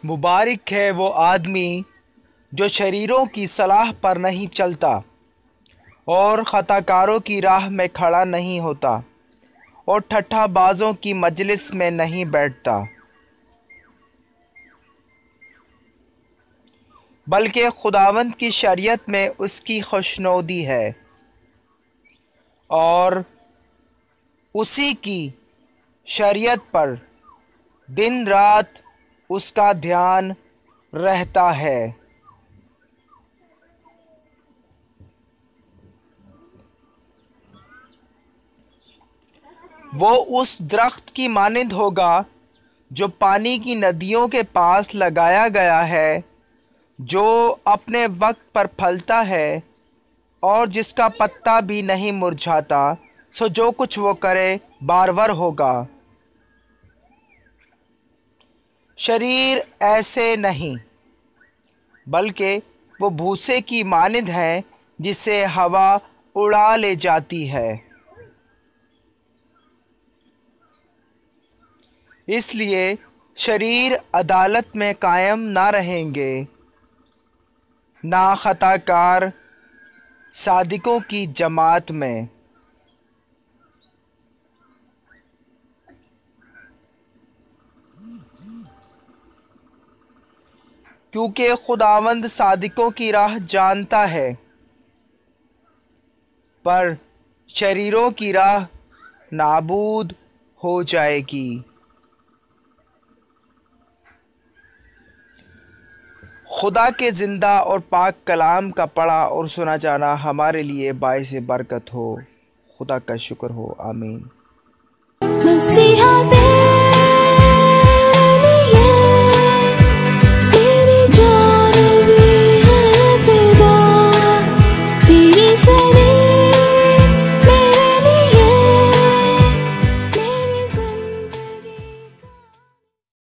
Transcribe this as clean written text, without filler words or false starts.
मुबारक है वो आदमी जो शरीरों की सलाह पर नहीं चलता और ख़ताकारों की राह में खड़ा नहीं होता और ठट्ठाबाजों की मजलिस में नहीं बैठता, बल्कि खुदावंद की शरीयत में उसकी खुशनूदी है और उसी की शरीयत पर दिन रात उसका ध्यान रहता है। वो उस दरख्त की मानिंद होगा जो पानी की नदियों के पास लगाया गया है, जो अपने वक्त पर फलता है और जिसका पत्ता भी नहीं मुरझाता। सो जो कुछ वो करे बारवर होगा। शरीर ऐसे नहीं, बल्कि वो भूसे की मानिंद है जिसे हवा उड़ा ले जाती है। इसलिए शरीर अदालत में कायम ना रहेंगे, ना ख़ताकार सादिकों की जमात में। क्योंकि खुदावंद सादिकों की राह जानता है, पर शरीरों की राह नाबूद हो जाएगी। खुदा के ज़िंदा और पाक कलाम का पढ़ा और सुना जाना हमारे लिए बाइस बरकत हो। खुदा का शुक्र हो। आमीन।